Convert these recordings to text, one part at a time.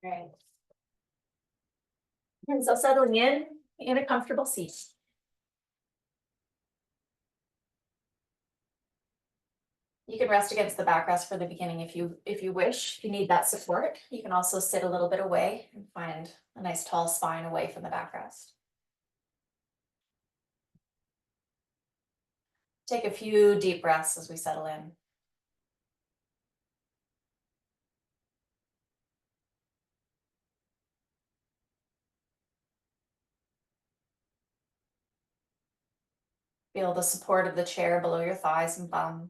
Right. And so settling in a comfortable seat. You can rest against the backrest for the beginning if you wish. If you need that support, you can also sit a little bit away and find a nice tall spine away from the backrest. Take a few deep breaths as we settle in. Feel the support of the chair below your thighs and bum.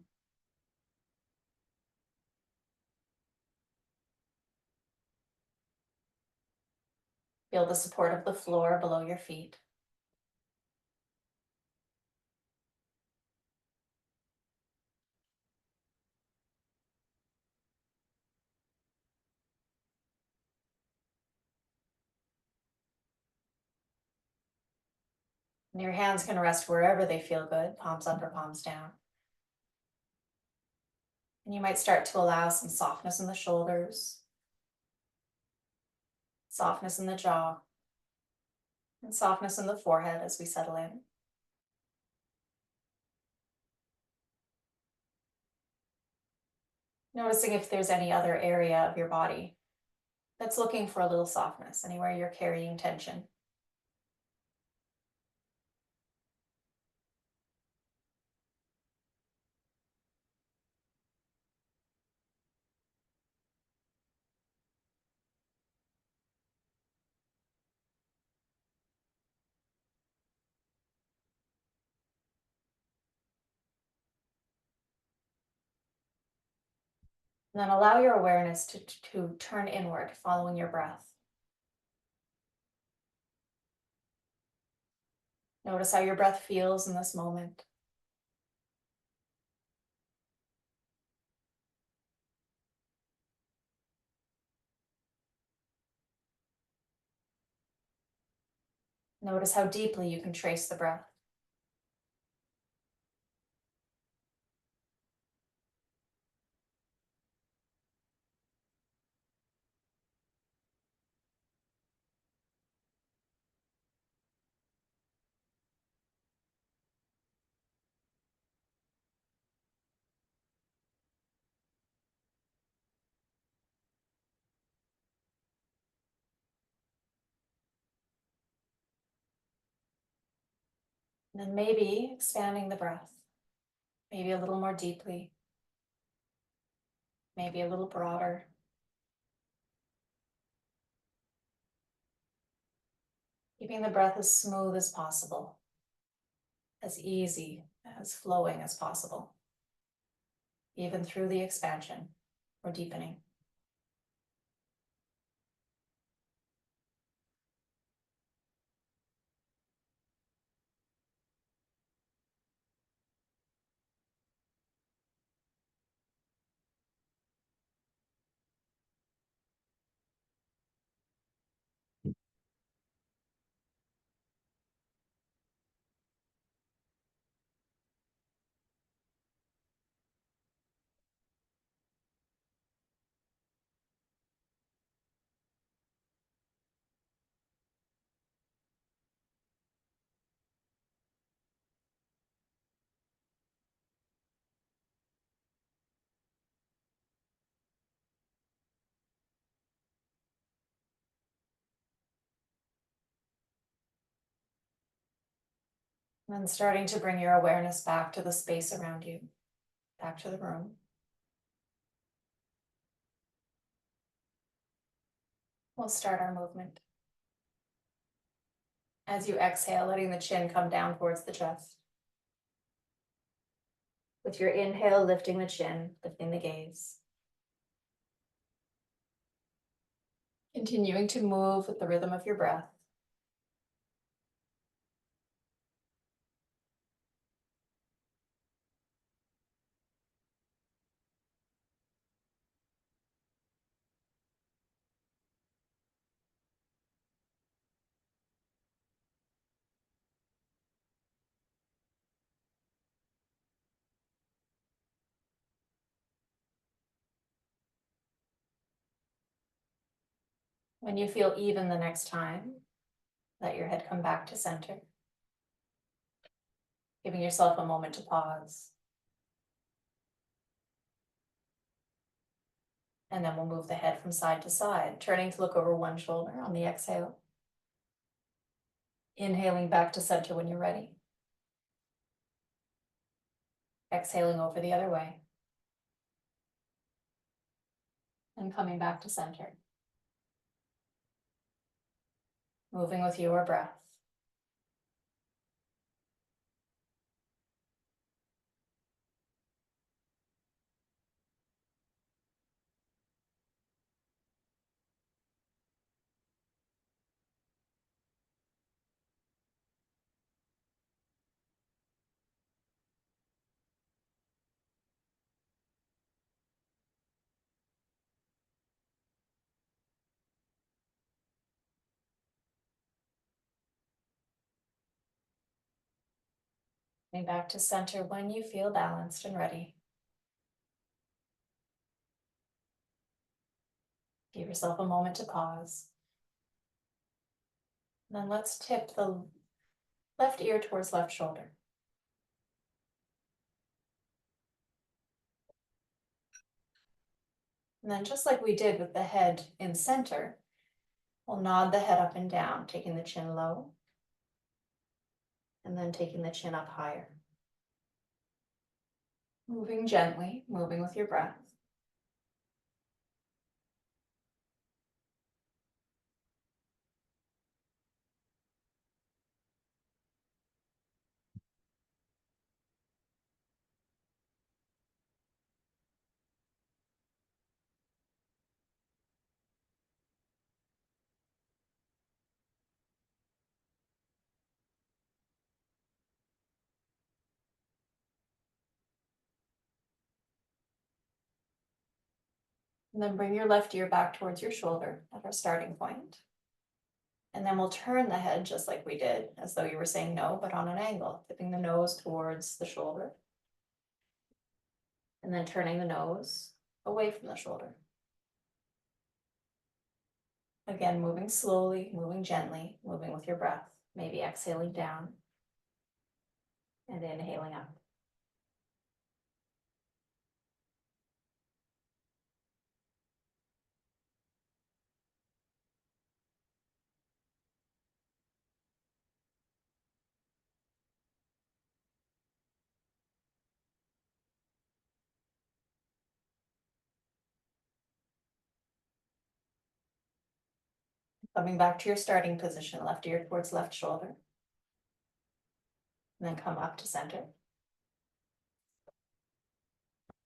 Feel the support of the floor below your feet. And your hands can rest wherever they feel good, palms up or palms down. And you might start to allow some softness in the shoulders, softness in the jaw, and softness in the forehead as we settle in. Noticing if there's any other area of your body that's looking for a little softness, anywhere you're carrying tension. And then allow your awareness to turn inward, following your breath. Notice how your breath feels in this moment. Notice how deeply you can trace the breath. And then maybe expanding the breath, maybe a little more deeply, maybe a little broader. Keeping the breath as smooth as possible, as easy, as flowing as possible, even through the expansion or deepening. And then starting to bring your awareness back to the space around you, back to the room. We'll start our movement. As you exhale, letting the chin come down towards the chest. With your inhale, lifting the chin, lifting the gaze. Continuing to move with the rhythm of your breath. When you feel even the next time, let your head come back to center, giving yourself a moment to pause. And then we'll move the head from side to side, turning to look over one shoulder on the exhale. Inhaling back to center when you're ready. Exhaling over the other way. And coming back to center. Moving with your breath. Coming back to center when you feel balanced and ready. Give yourself a moment to pause. Then let's tip the left ear towards left shoulder. And then just like we did with the head in center, we'll nod the head up and down, taking the chin low, and then taking the chin up higher. Moving gently, moving with your breath. And then bring your left ear back towards your shoulder at our starting point. And then we'll turn the head just like we did, as though you were saying no, but on an angle, tipping the nose towards the shoulder. And then turning the nose away from the shoulder. Again, moving slowly, moving gently, moving with your breath. Maybe exhaling down and inhaling up. Coming back to your starting position, left ear towards left shoulder. And then come up to center.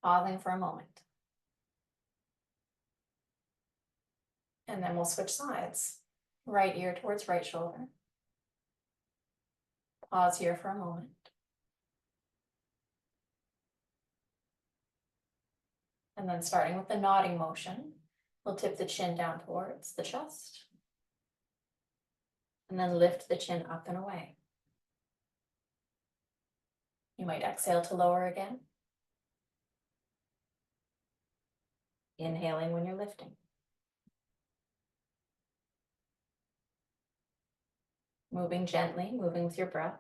Pausing for a moment. And then we'll switch sides. Right ear towards right shoulder. Pause here for a moment. And then starting with the nodding motion, we'll tip the chin down towards the chest. And then lift the chin up and away. You might exhale to lower again. Inhaling when you're lifting. Moving gently, moving with your breath.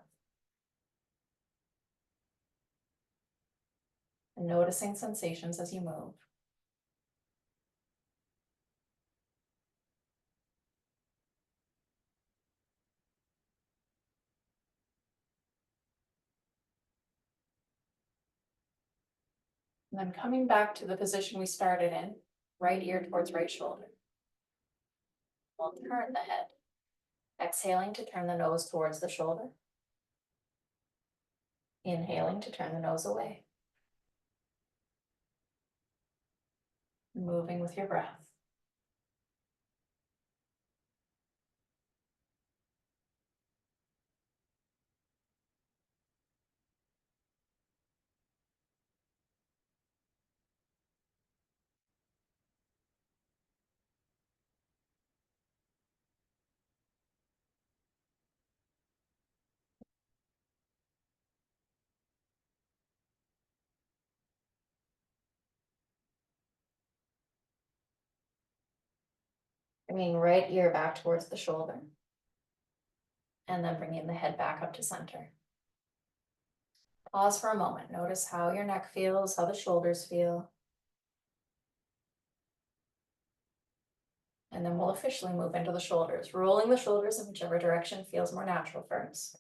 And noticing sensations as you move. And then coming back to the position we started in, right ear towards right shoulder. We'll turn the head. Exhaling to turn the nose towards the shoulder. Inhaling to turn the nose away. Moving with your breath. Bringing right ear back towards the shoulder. And then bringing the head back up to center. Pause for a moment. Notice how your neck feels, how the shoulders feel. And then we'll officially move into the shoulders, rolling the shoulders in whichever direction feels more natural first.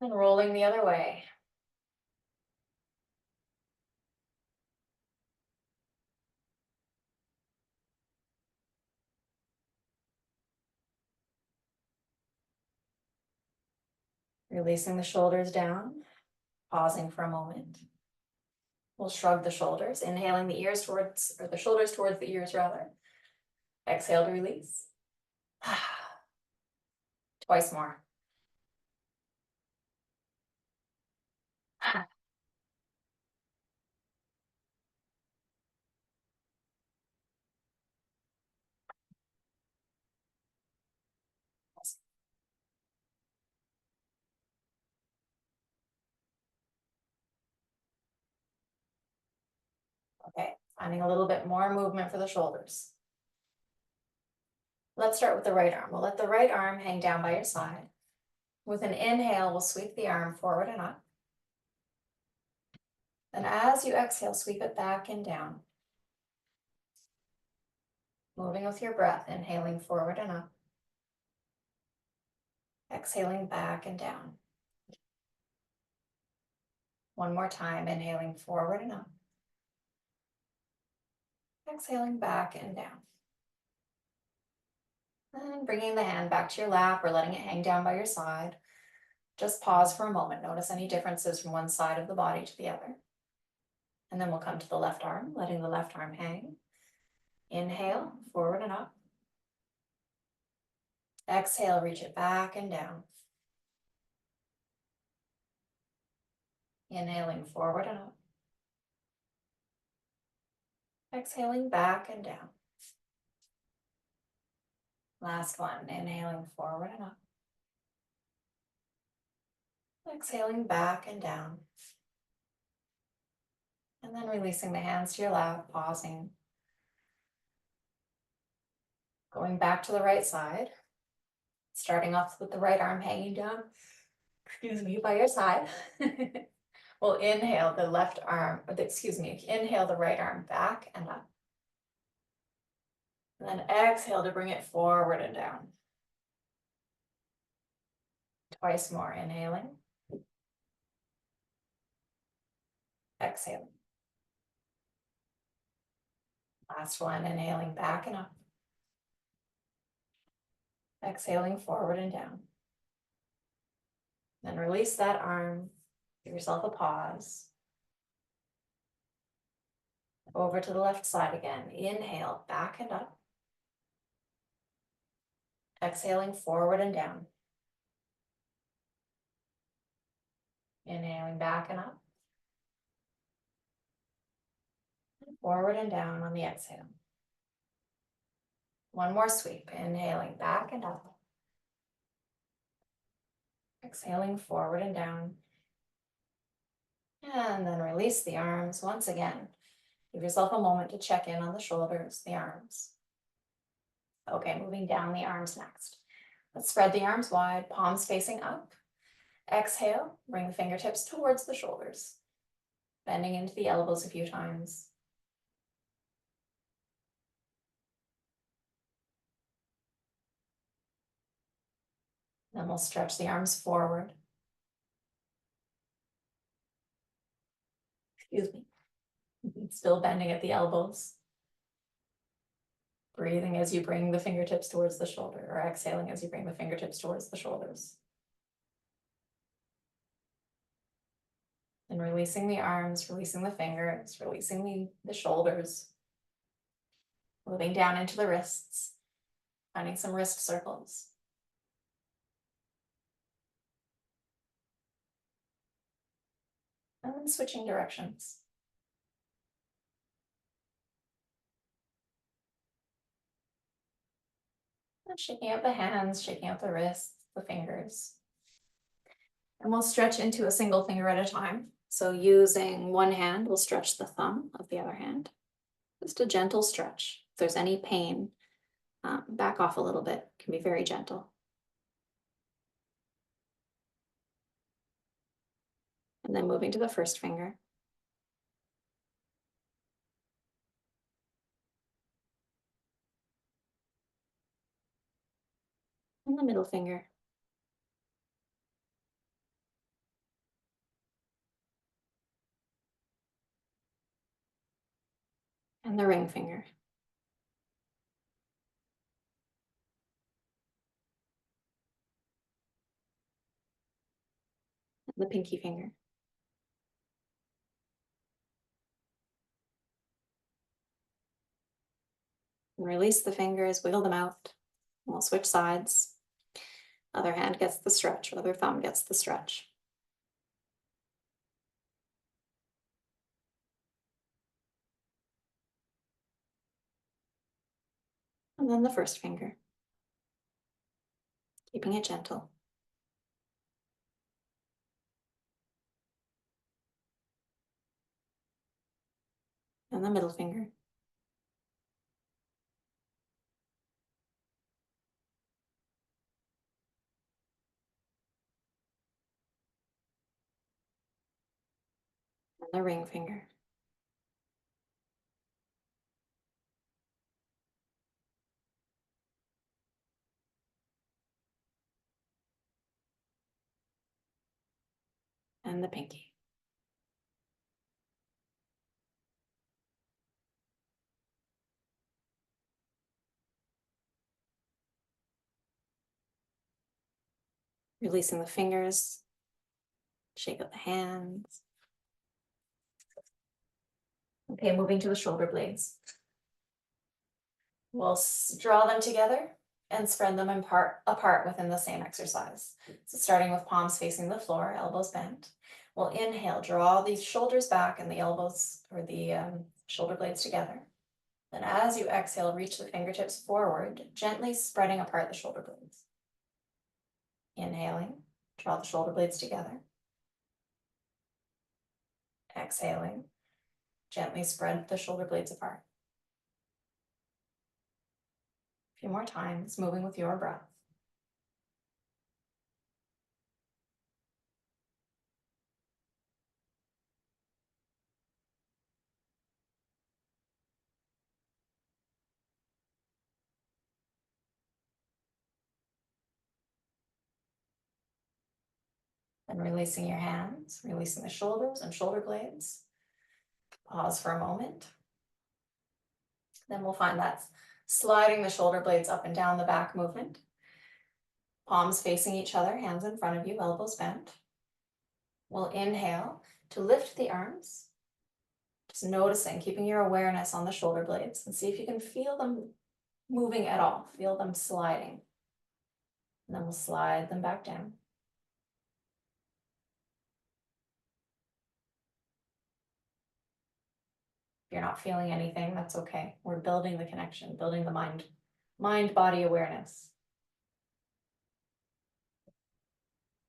And rolling the other way. Releasing the shoulders down, pausing for a moment. We'll shrug the shoulders, inhaling the ears towards, or the shoulders towards the ears rather. Exhale to release. Twice more. Okay, finding a little bit more movement for the shoulders. Let's start with the right arm. We'll let the right arm hang down by your side. With an inhale, we'll sweep the arm forward and up. Then as you exhale, sweep it back and down. Moving with your breath, inhaling forward and up. Exhaling back and down. One more time, inhaling forward and up. Exhaling back and down. And bringing the hand back to your lap or letting it hang down by your side. Just pause for a moment. Notice any differences from one side of the body to the other. And then we'll come to the left arm, letting the left arm hang. Inhale, forward and up. Exhale, reach it back and down. Inhaling forward and up. Exhaling back and down. Last one, inhaling forward and up. Exhaling back and down. And then releasing the hands to your lap, pausing. Going back to the right side. Starting off with the right arm hanging down, excuse me, by your side. We'll inhale the left arm, inhale the right arm back and up. And then exhale to bring it forward and down. Twice more, inhaling. Exhaling. Last one, inhaling back and up. Exhaling forward and down. Then release that arm. Give yourself a pause. Over to the left side again. Inhale, back and up. Exhaling forward and down. Inhaling back and up. Forward and down on the exhale. One more sweep. Inhaling back and up. Exhaling forward and down. And then release the arms once again. Give yourself a moment to check in on the shoulders, the arms. Okay, moving down the arms next. Let's spread the arms wide, palms facing up. Exhale, bring the fingertips towards the shoulders. Bending into the elbows a few times. Then we'll stretch the arms forward. Excuse me. Still bending at the elbows. Breathing as you bring the fingertips towards the shoulder, or exhaling as you bring the fingertips towards the shoulders. And releasing the arms, releasing the fingers, releasing the shoulders. Moving down into the wrists, finding some wrist circles. And then switching directions. And shaking out the hands, shaking out the wrists, the fingers. And we'll stretch into a single finger at a time. So using one hand, we'll stretch the thumb of the other hand. Just a gentle stretch. If there's any pain, back off a little bit. It can be very gentle. And then moving to the first finger. And the middle finger. And the ring finger. And the pinky finger. And release the fingers, wiggle them out. And we'll switch sides. Other hand gets the stretch, other thumb gets the stretch. And then the first finger. Keeping it gentle. And the middle finger. And the ring finger. And the pinky. Releasing the fingers. Shake out the hands. Okay, moving to the shoulder blades. We'll draw them together and spread them apart within the same exercise. So starting with palms facing the floor, elbows bent. We'll inhale, draw the shoulders back and the elbows or the shoulder blades together. Then as you exhale, reach the fingertips forward, gently spreading apart the shoulder blades. Inhaling, draw the shoulder blades together. Exhaling, gently spread the shoulder blades apart. A few more times, moving with your breath. And releasing your hands, releasing the shoulders and shoulder blades. Pause for a moment. Then we'll find that sliding the shoulder blades up and down the back movement. Palms facing each other, hands in front of you, elbows bent. We'll inhale to lift the arms. Just noticing, keeping your awareness on the shoulder blades and see if you can feel them moving at all. Feel them sliding. And then we'll slide them back down. If you're not feeling anything, that's okay. We're building the connection, building the mind-body awareness.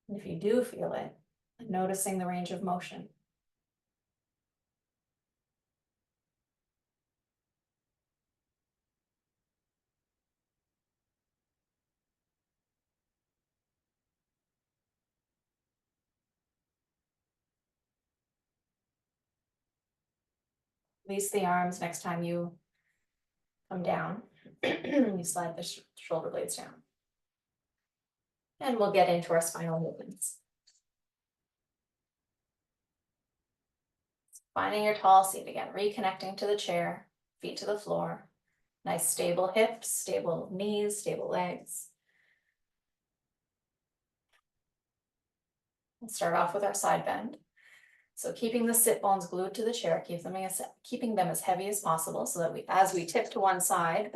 And if you do feel it, noticing the range of motion. Release the arms next time you come down. You slide the shoulder blades down. And we'll get into our spinal movements. Finding your tall seat again, reconnecting to the chair, feet to the floor. Nice stable hips, stable knees, stable legs. We'll start off with our side bend. So keeping the sit bones glued to the chair, keeping them as heavy as possible so that as we tip to one side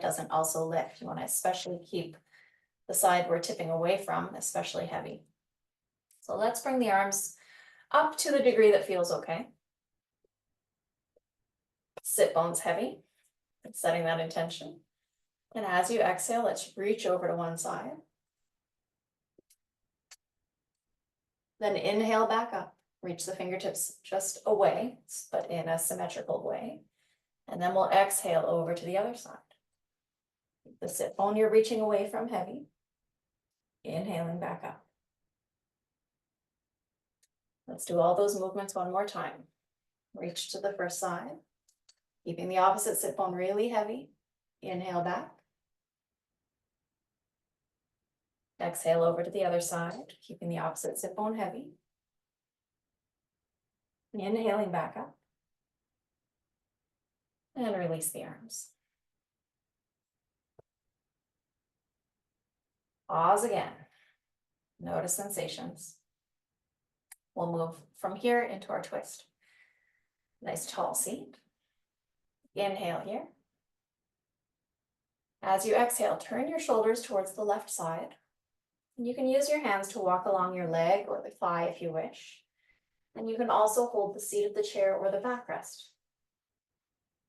doesn't also lift. You want to especially keep the side we're tipping away from especially heavy. So let's bring the arms up to the degree that feels okay. Sit bones heavy, setting that intention. And as you exhale, let's reach over to one side. Then inhale back up, reach the fingertips just away, but in a symmetrical way. And then we'll exhale over to the other side. The sit bone you're reaching away from heavy. Inhaling back up. Let's do all those movements one more time. Reach to the first side, keeping the opposite sit bone really heavy. Inhale back. Exhale over to the other side, keeping the opposite sit bone heavy. Inhaling back up. And release the arms. Pause again. Notice sensations. We'll move from here into our twist. Nice tall seat. Inhale here. As you exhale, turn your shoulders towards the left side. You can use your hands to walk along your leg or the thigh if you wish. And you can also hold the seat of the chair or the backrest.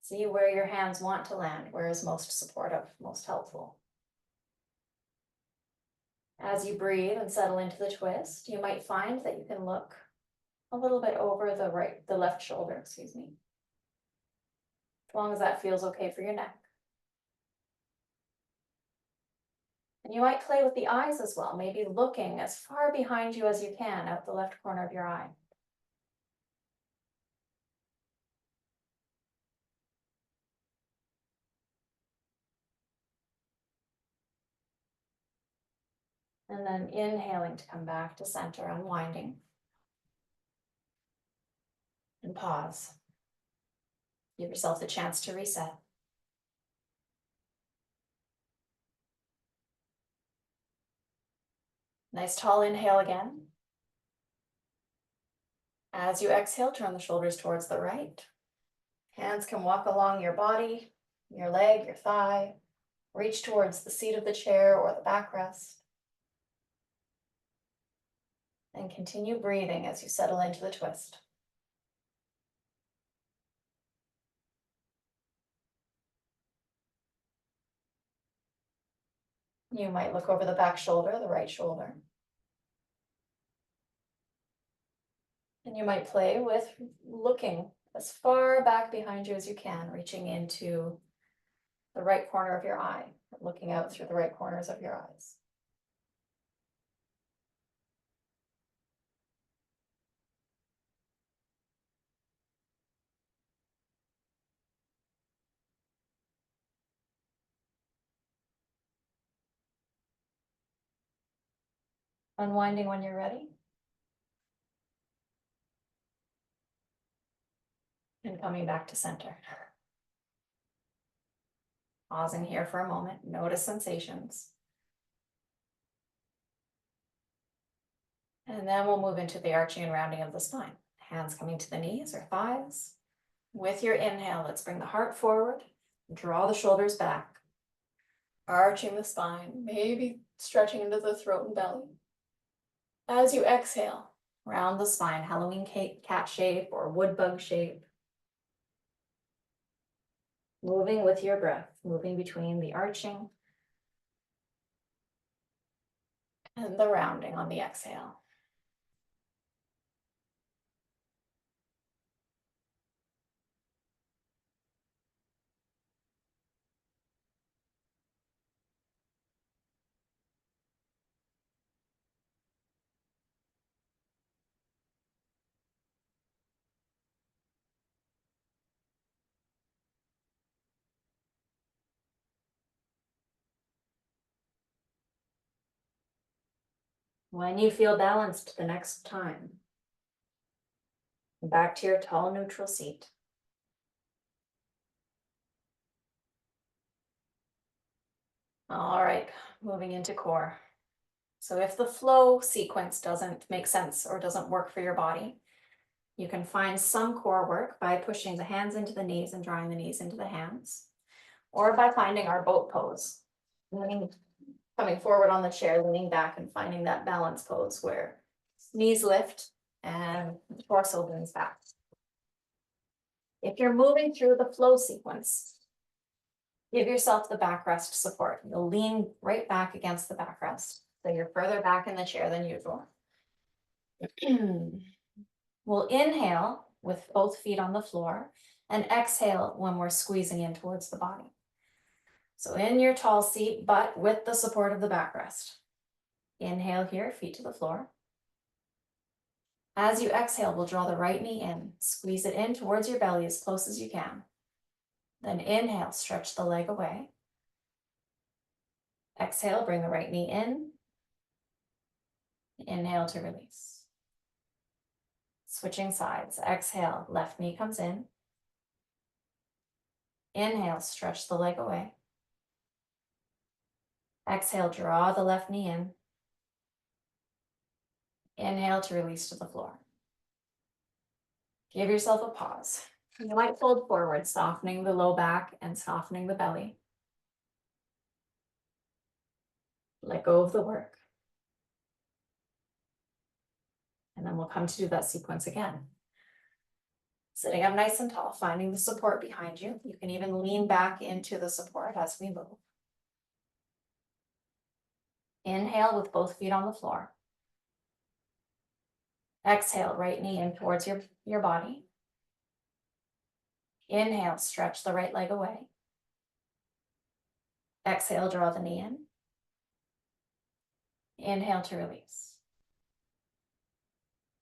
See where your hands want to land, where is most supportive, most helpful. As you breathe and settle into the twist, you might find that you can look a little bit over the left shoulder, excuse me. As long as that feels okay for your neck. And you might play with the eyes as well, maybe looking as far behind you as you can out the left corner of your eye. And then inhaling to come back to center, unwinding. And pause. Give yourself the chance to reset. Nice tall inhale again. As you exhale, turn the shoulders towards the right. Hands can walk along your body, your leg, your thigh. Reach towards the seat of the chair or the backrest. And continue breathing as you settle into the twist. You might look over the back shoulder, the right shoulder. And you might play with looking as far back behind you as you can, reaching into the right corner of your eye, looking out through the right corners of your eyes. Unwinding when you're ready. And coming back to center. Pausing here for a moment, notice sensations. And then we'll move into the arching and rounding of the spine. Hands coming to the knees or thighs. With your inhale, let's bring the heart forward, draw the shoulders back, arching the spine, maybe stretching into the throat and belly. As you exhale, round the spine, Halloween cat shape or wood bug shape. Moving with your breath, moving between the arching and the rounding on the exhale. When you feel balanced the next time, back to your tall neutral seat. All right, moving into core. So if the flow sequence doesn't make sense or doesn't work for your body, you can find some core work by pushing the hands into the knees and drawing the knees into the hands, or by finding our boat pose, coming forward on the chair, leaning back and finding that balance pose where knees lift and the torso leans back. If you're moving through the flow sequence, give yourself the backrest support. You'll lean right back against the backrest, so you're further back in the chair than usual. We'll inhale with both feet on the floor and exhale when we're squeezing in towards the body. So in your tall seat, but with the support of the backrest. Inhale here, feet to the floor. As you exhale, we'll draw the right knee in, squeeze it in towards your belly as close as you can. Then inhale, stretch the leg away. Exhale, bring the right knee in. Inhale to release. Switching sides. Exhale, left knee comes in. Inhale, stretch the leg away. Exhale, draw the left knee in. Inhale to release to the floor. Give yourself a pause. You might fold forward, softening the low back and softening the belly. Let go of the work. And then we'll come to do that sequence again. Sitting up nice and tall, finding the support behind you. You can even lean back into the support as we move. Inhale with both feet on the floor. Exhale, right knee in towards your body. Inhale, stretch the right leg away. Exhale, draw the knee in. Inhale to release.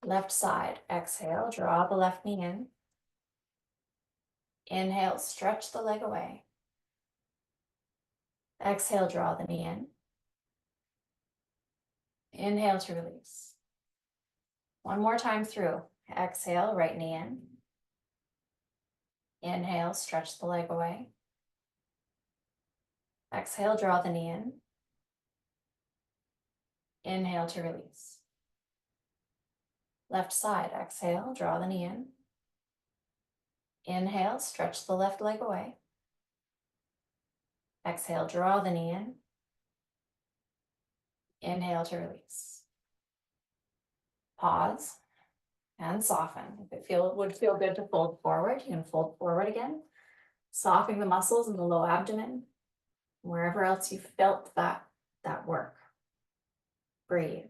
Left side, exhale, draw the left knee in. Inhale, stretch the leg away. Exhale, draw the knee in. Inhale to release. One more time through. Exhale, right knee in. Inhale, stretch the leg away. Exhale, draw the knee in. Inhale to release. Left side, exhale, draw the knee in. Inhale, stretch the left leg away. Exhale, draw the knee in. Inhale to release. Pause and soften. If it would feel good to fold forward, you can fold forward again, softening the muscles in the low abdomen, wherever else you felt that work. Breathe.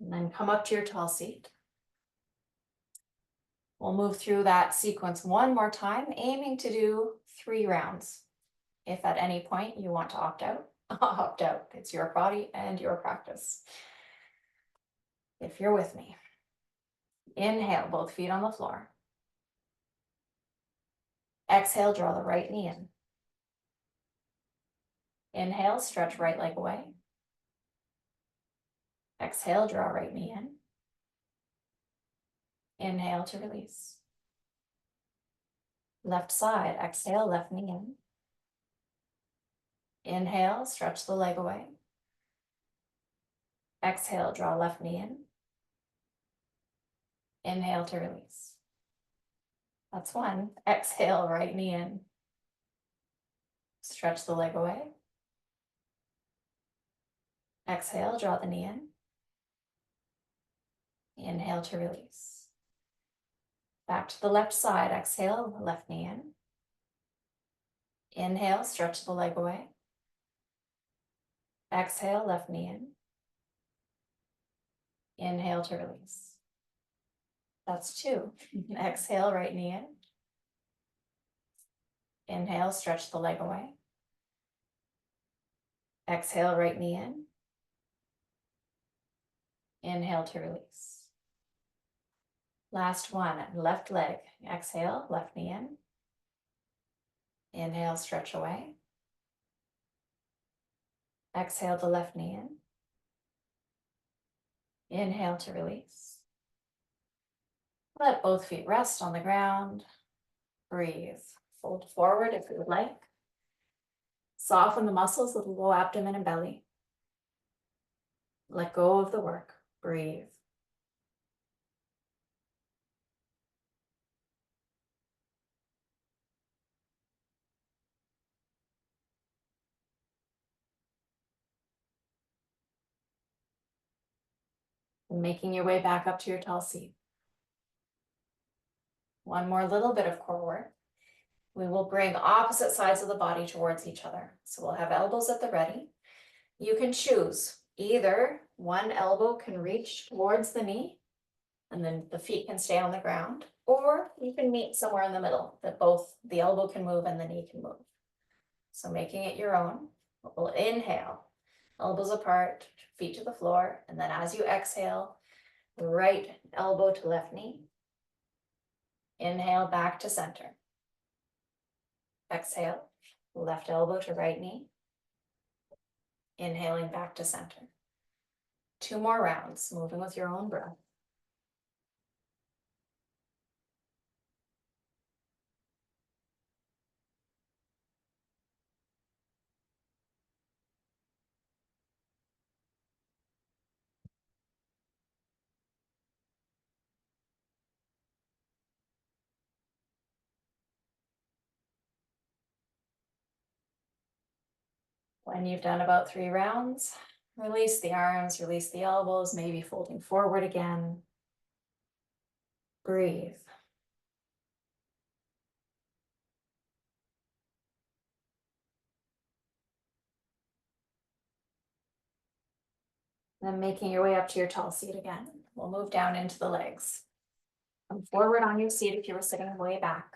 And then come up to your tall seat. We'll move through that sequence one more time, aiming to do 3 rounds. If at any point you want to opt out, opt out. It's your body and your practice. If you're with me. Inhale, both feet on the floor. Exhale, draw the right knee in. Inhale, stretch right leg away. Exhale, draw right knee in. Inhale to release. Left side, exhale, left knee in. Inhale, stretch the leg away. Exhale, draw left knee in. Inhale to release. That's one. Exhale, right knee in. Stretch the leg away. Exhale, draw the knee in. Inhale to release. Back to the left side, exhale, left knee in. Inhale, stretch the leg away. Exhale, left knee in. Inhale to release. That's 2. Exhale, right knee in. Inhale, stretch the leg away. Exhale, right knee in. Inhale to release. Last one, left leg. Exhale, left knee in. Inhale, stretch away. Exhale the left knee in. Inhale to release. Let both feet rest on the ground. Breathe. Fold forward if you would like. Soften the muscles of the low abdomen and belly. Let go of the work. Breathe. And making your way back up to your tall seat. One more little bit of core work. We will bring opposite sides of the body towards each other. So we'll have elbows at the ready. You can choose either one elbow can reach towards the knee and then the feet can stay on the ground, or you can meet somewhere in the middle that both the elbow can move and the knee can move. So making it your own, we'll inhale, elbows apart, feet to the floor, and then as you exhale, right elbow to left knee. Inhale back to center. Exhale, left elbow to right knee. Inhaling back to center. 2 more rounds, moving with your own breath. When you've done about 3 rounds, release the arms, release the elbows, maybe folding forward again. Breathe. Then making your way up to your tall seat again. We'll move down into the legs. Come forward on your seat if you were sitting way back.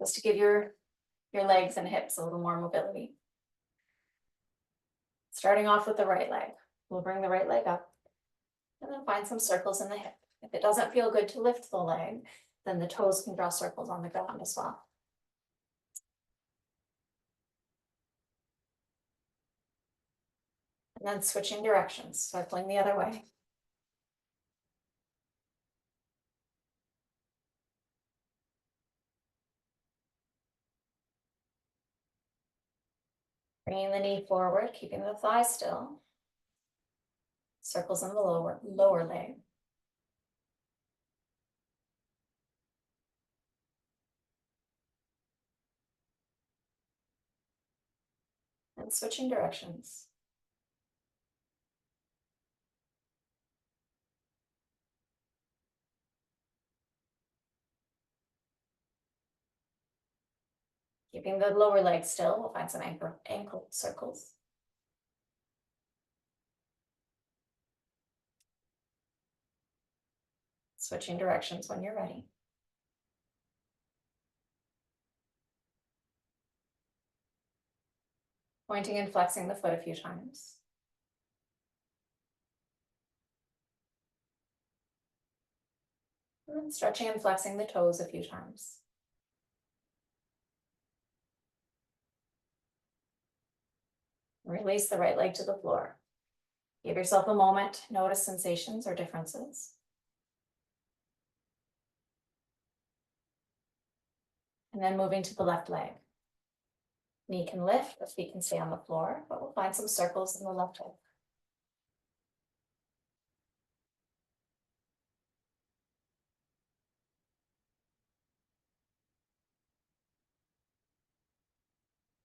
Just to give your legs and hips a little more mobility. Starting off with the right leg. We'll bring the right leg up and then find some circles in the hip. If it doesn't feel good to lift the leg, then the toes can draw circles on the ground as well. And then switching directions, circling the other way. Bringing the knee forward, keeping the thigh still. Circles in the lower leg. And switching directions. Keeping the lower leg still, we'll find some ankle circles. Switching directions when you're ready. Pointing and flexing the foot a few times. And then stretching and flexing the toes a few times. Release the right leg to the floor. Give yourself a moment, notice sensations or differences. And then moving to the left leg. Knee can lift, the feet can stay on the floor, but we'll find some circles in the left hip.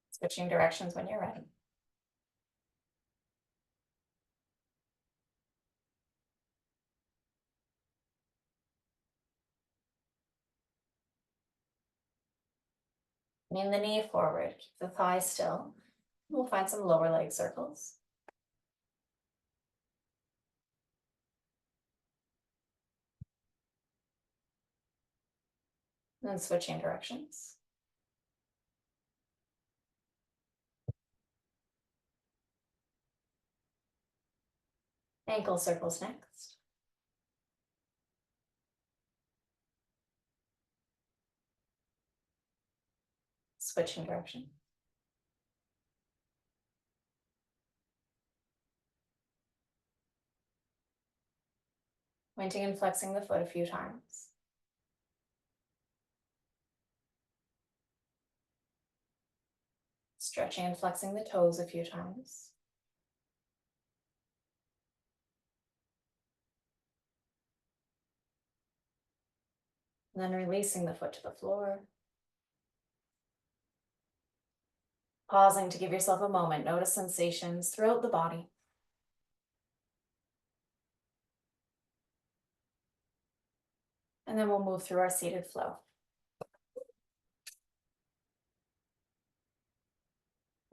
Switching directions when you're ready. Lean the knee forward, keep the thigh still. We'll find some lower leg circles. And then switching directions. Ankle circles next. Switching direction. Pointing and flexing the foot a few times. Stretching and flexing the toes a few times. And then releasing the foot to the floor. Pausing to give yourself a moment. Notice sensations throughout the body. And then we'll move through our seated flow.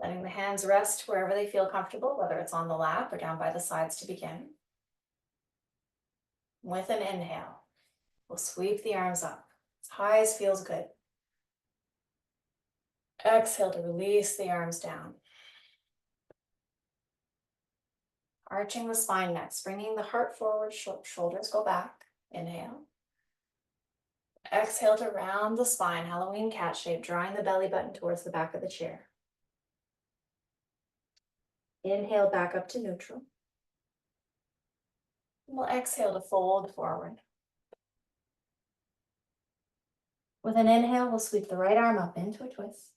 Letting the hands rest wherever they feel comfortable, whether it's on the lap or down by the sides to begin. With an inhale, we'll sweep the arms up as high as feels good. Exhale to release the arms down. Arching the spine next, bringing the heart forward, shoulders go back. Inhale. Exhale to round the spine, Halloween cat shape, drawing the belly button towards the back of the chair. Inhale back up to neutral. We'll exhale to fold forward. With an inhale, we'll sweep the right arm up into a twist.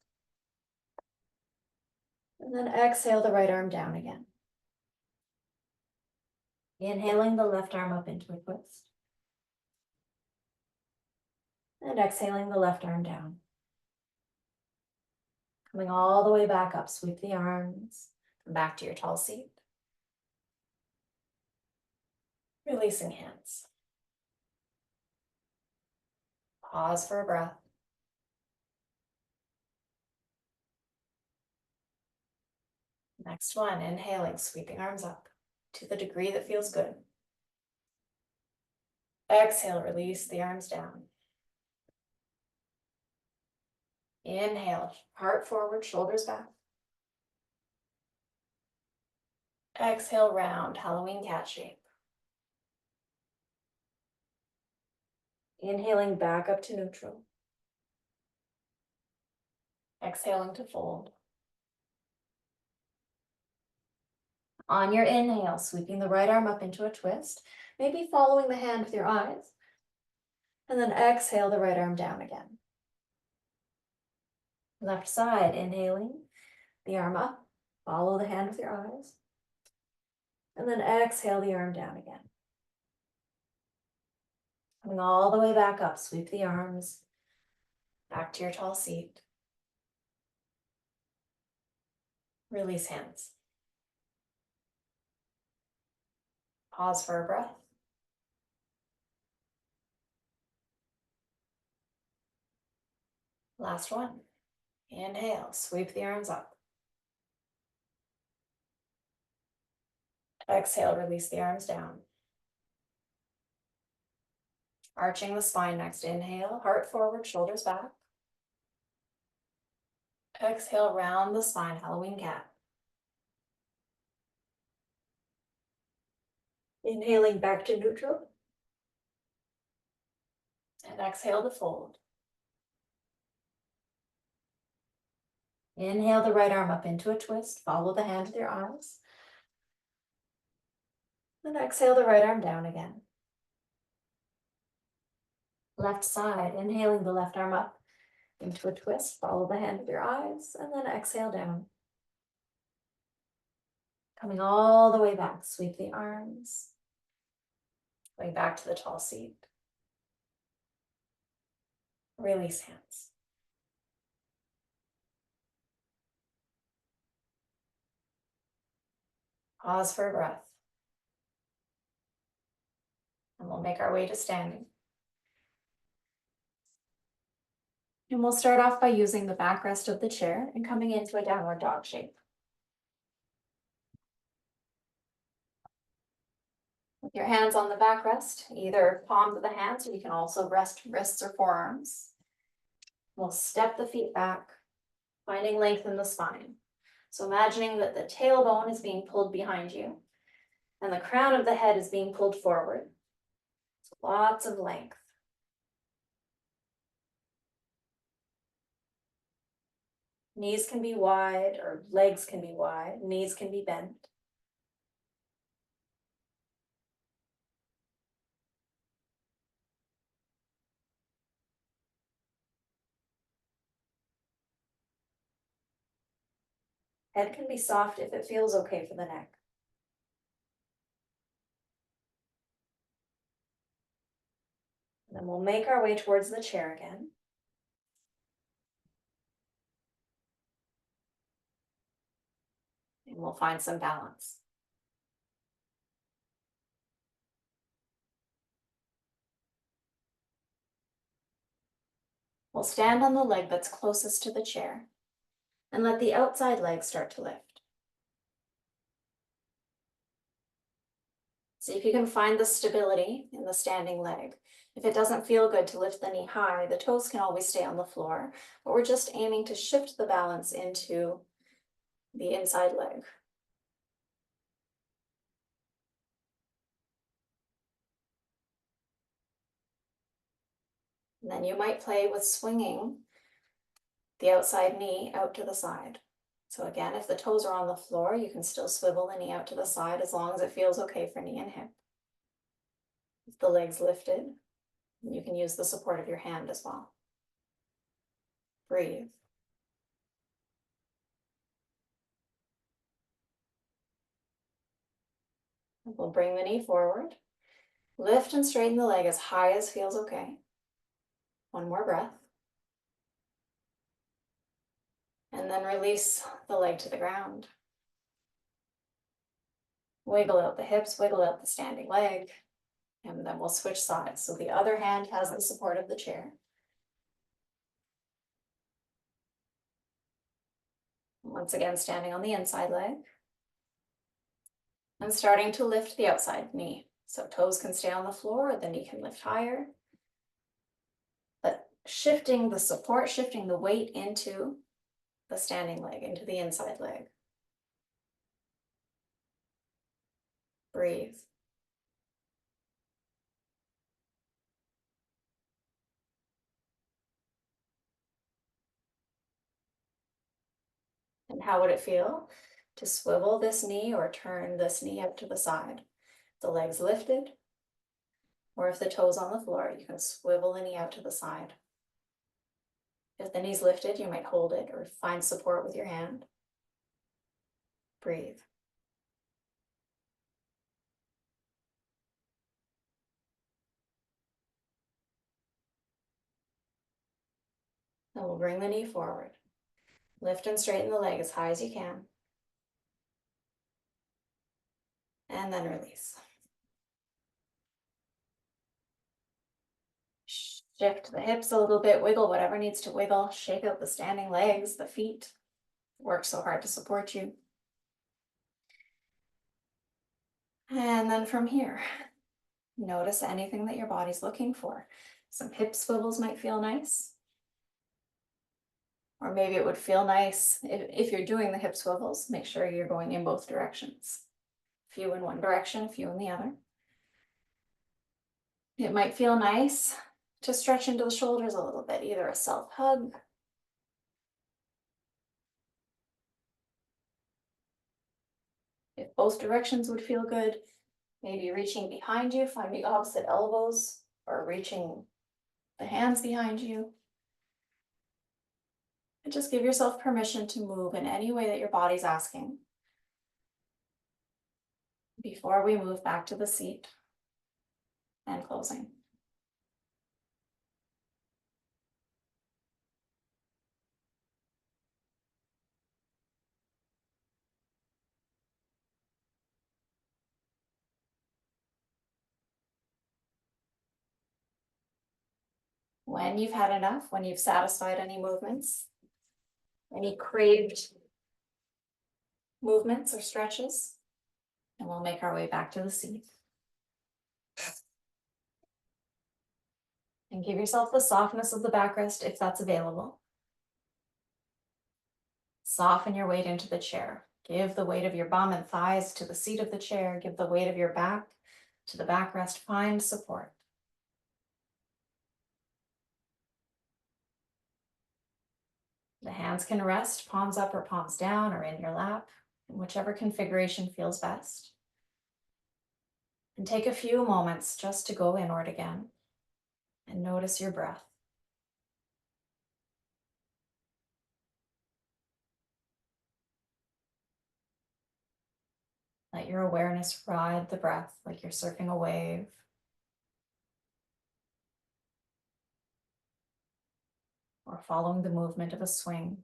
And then exhale the right arm down again. Inhaling the left arm up into a twist. And exhaling the left arm down. Coming all the way back up, sweep the arms, come back to your tall seat. Releasing hands. Pause for a breath. Next one, inhaling, sweeping arms up to the degree that feels good. Exhale, release the arms down. Inhale, heart forward, shoulders back. Exhale, round, Halloween cat shape. Inhaling back up to neutral. Exhaling to fold. On your inhale, sweeping the right arm up into a twist, maybe following the hand with your eyes. And then exhale the right arm down again. Left side, inhaling, the arm up, follow the hand with your eyes. And then exhale the arm down again. Coming all the way back up, sweep the arms back to your tall seat. Release hands. Pause for a breath. Last one. Inhale, sweep the arms up. Exhale, release the arms down. Arching the spine next. Inhale, heart forward, shoulders back. Exhale, round the spine, Halloween cat. Inhaling back to neutral. And exhale to fold. Inhale the right arm up into a twist. Follow the hand with your eyes. And exhale the right arm down again. Left side, inhaling the left arm up into a twist. Follow the hand with your eyes. And then exhale down. Coming all the way back, sweep the arms. Going back to the tall seat. Release hands. Pause for a breath. And we'll make our way to standing. And we'll start off by using the backrest of the chair and coming into a downward dog shape. With your hands on the backrest, either palms of the hands, or you can also rest wrists or forearms. We'll step the feet back, finding length in the spine. So imagining that the tailbone is being pulled behind you and the crown of the head is being pulled forward. So lots of length. Knees can be wide or legs can be wide, knees can be bent. Head can be soft if it feels okay for the neck. And then we'll make our way towards the chair again. And we'll find some balance. We'll stand on the leg that's closest to the chair. And let the outside leg start to lift. See if you can find the stability in the standing leg. If it doesn't feel good to lift the knee high, the toes can always stay on the floor, but we're just aiming to shift the balance into the inside leg. And then you might play with swinging the outside knee out to the side. So again, if the toes are on the floor, you can still swivel the knee out to the side as long as it feels okay for knee and hip. If the leg's lifted, you can use the support of your hand as well. Breathe. We'll bring the knee forward. Lift and straighten the leg as high as feels okay. One more breath. And then release the leg to the ground. Wiggle out the hips, wiggle out the standing leg, and then we'll switch sides. So the other hand has the support of the chair. Once again, standing on the inside leg. And starting to lift the outside knee. So toes can stay on the floor, or the knee can lift higher. But shifting the support, shifting the weight into the standing leg, into the inside leg. Breathe. And how would it feel to swivel this knee or turn this knee out to the side? The leg's lifted, or if the toes on the floor, you can swivel the knee out to the side. If the knee's lifted, you might hold it or find support with your hand. Breathe. Then we'll bring the knee forward. Lift and straighten the leg as high as you can. And then release. Shift the hips a little bit, wiggle whatever needs to wiggle, shake out the standing legs, the feet. Work so hard to support you. And then from here, notice anything that your body's looking for. Some hip swivels might feel nice. Or maybe it would feel nice if you're doing the hip swivels, make sure you're going in both directions. A few in one direction, a few in the other. It might feel nice to stretch into the shoulders a little bit, either a self hug. If both directions would feel good, maybe reaching behind you, finding opposite elbows, or reaching the hands behind you. And just give yourself permission to move in any way that your body's asking before we move back to the seat and closing. When you've had enough, when you've satisfied any movements, any craved movements or stretches, and we'll make our way back to the seat. And give yourself the softness of the backrest if that's available. Soften your weight into the chair. Give the weight of your bum and thighs to the seat of the chair. Give the weight of your back to the backrest. Find support. The hands can rest, palms up or palms down or in your lap, in whichever configuration feels best. And take a few moments just to go inward again and notice your breath. Let your awareness ride the breath like you're surfing a wave. Or following the movement of a swing.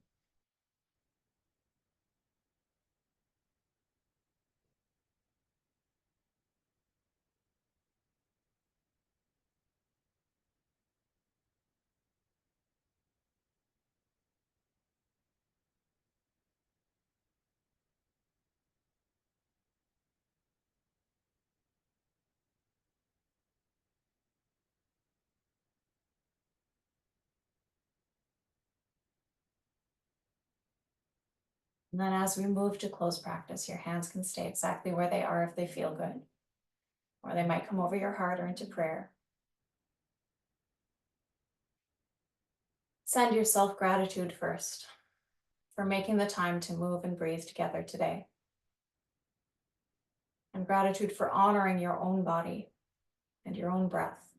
And then as we move to close practice, your hands can stay exactly where they are if they feel good, or they might come over your heart or into prayer. Send yourself gratitude first for making the time to move and breathe together today. And gratitude for honoring your own body and your own breath.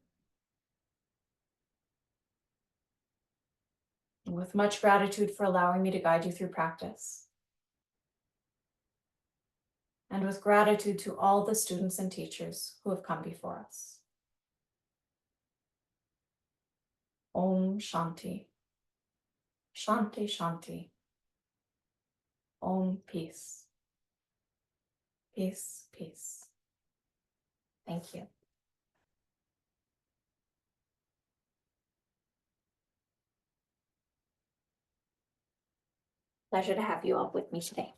And with much gratitude for allowing me to guide you through practice. And with gratitude to all the students and teachers who have come before us. Om Shanti. Shanti Shanti. Om Peace. Peace, peace. Thank you. Pleasure to have you all with me today.